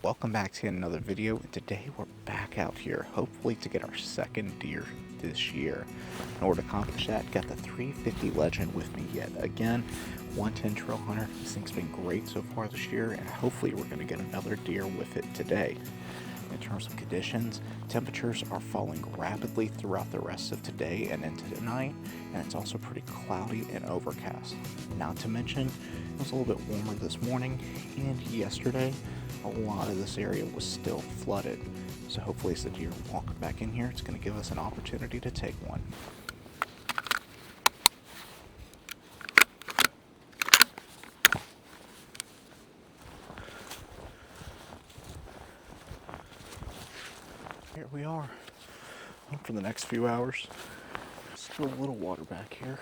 welcome back to another video. Today we're back out here, hopefully to get our second deer this year. In order to accomplish that, got the 350 Legend with me yet again. 110 trail hunter. This thing's been great so far this year, and hopefully we're going to get another deer with it today. In terms of conditions, temperatures are falling rapidly throughout the rest of today and into tonight, and it's also pretty cloudy and overcast. Not to mention, it was a little bit warmer this morning, and yesterday, a lot of this area was still flooded. So hopefully as the deer walk back in here, it's going to give us an opportunity to take one. Here we are for the next few hours. Still a little water back here.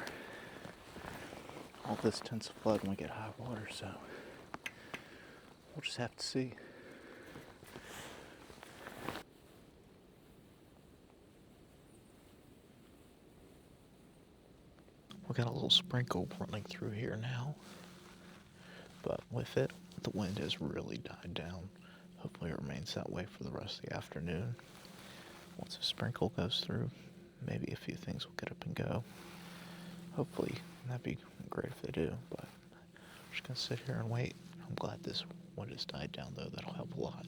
All this tends to flood when we get high water, so we'll just have to see. We got a little sprinkle running through here now, but with it, the wind has really died down. Hopefully it remains that way for the rest of the afternoon. Once the sprinkle goes through, maybe a few things will get up and go. Hopefully, that'd be great if they do, but I'm just gonna sit here and wait. I'm glad this one just died down though, that'll help a lot.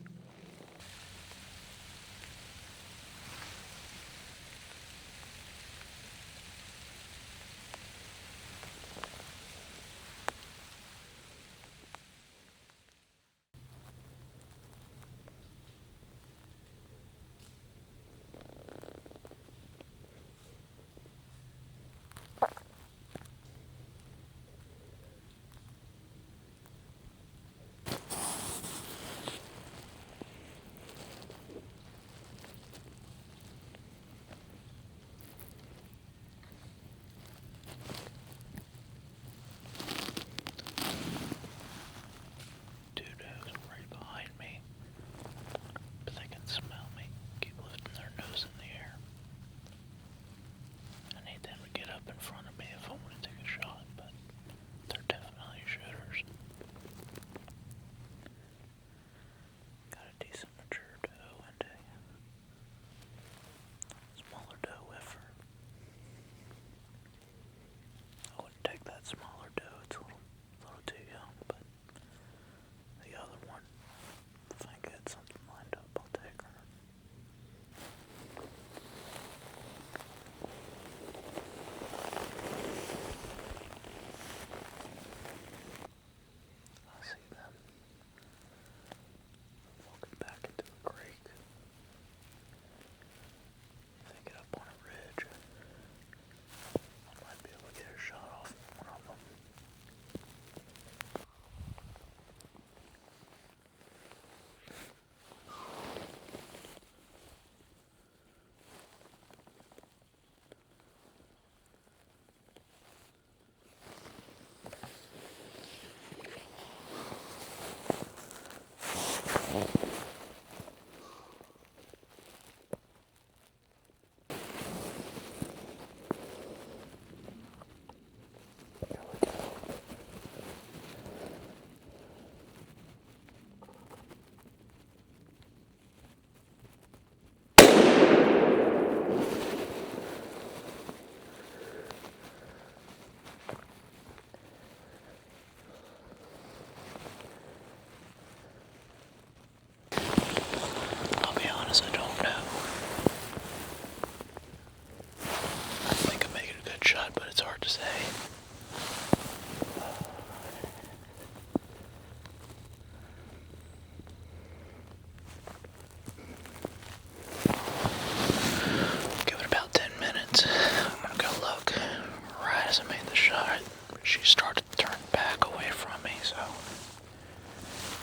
She started to turn back away from me, so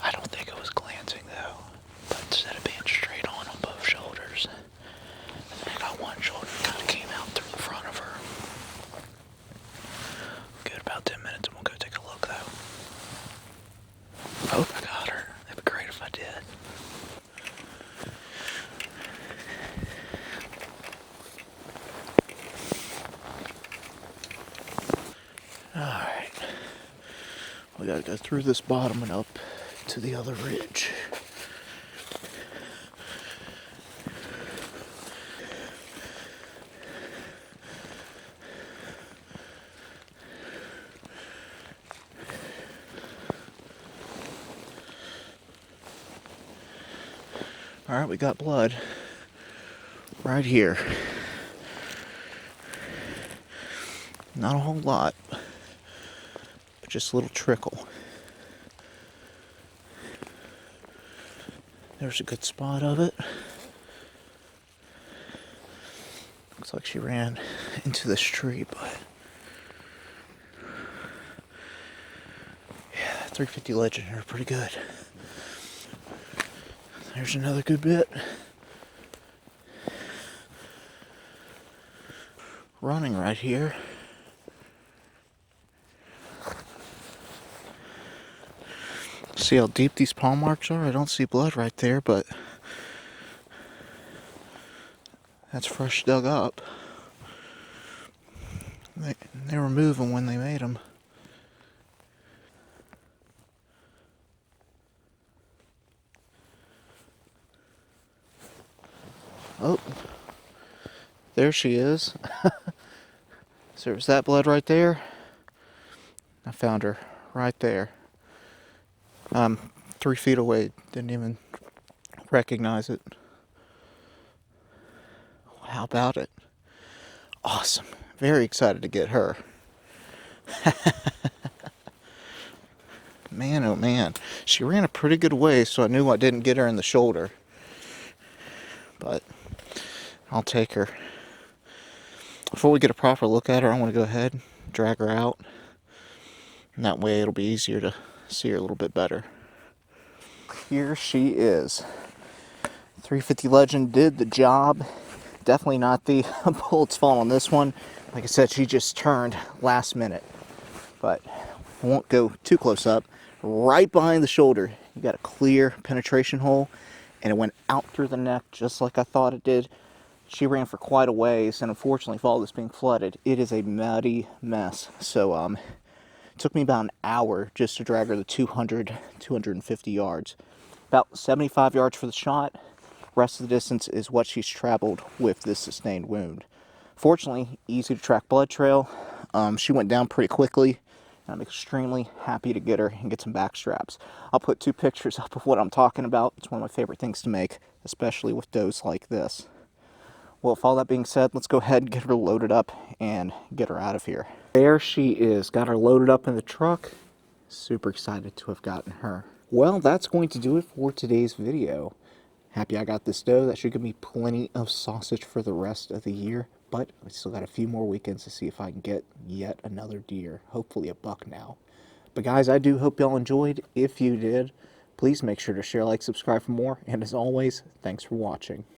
I don't think it was glancing though, but instead of being straight on both shoulders, I think I got one shoulder kind of came out through the front of her. Give it about 10 minutes and we'll go take a look though. I hope I got her. That'd be great if I did. Alright, we gotta go through this bottom and up to the other ridge. Alright, we got blood right here. Not a whole lot, but just a little trickle. There's a good spot of it. Looks like she ran into this tree, but yeah, 350 legend are pretty good. There's another good bit. Running right here. See how deep these paw marks are? I don't see blood right there, but that's fresh dug up. They were moving when they made them. Oh, there she is. So there's that blood right there. I found her right there. 3 feet away. Didn't even recognize it. How about it? Awesome. Very excited to get her. Man, oh man. She ran a pretty good way, so I knew I didn't get her in the shoulder. But I'll take her. Before we get a proper look at her, I want to go ahead and drag her out. And that way it'll be easier to see her a little bit better. Here she is. 350 Legend did the job. Definitely not the bullet's fault on this one. Like I said, she just turned last minute. But I won't go too close up. Right behind the shoulder, you got a clear penetration hole, and it went out through the neck just like I thought it did. She ran for quite a ways, and unfortunately, with all this being flooded, it is a muddy mess. So it took me about an hour just to drag her the 250 yards. About 75 yards for the shot. Rest of the distance is what she's traveled with this sustained wound. Fortunately, easy to track blood trail. She went down pretty quickly. I'm extremely happy to get her and get some back straps. I'll put 2 pictures up of what I'm talking about. It's one of my favorite things to make, especially with does like this. Well, with all that being said, let's go ahead and get her loaded up and get her out of here. There she is. Got her loaded up in the truck. Super excited to have gotten her. Well, that's going to do it for today's video. Happy I got this doe. That should give me plenty of sausage for the rest of the year. But I still got a few more weekends to see if I can get yet another deer. Hopefully a buck now. But guys, I do hope y'all enjoyed. If you did, please make sure to share, like, subscribe for more. And as always, thanks for watching.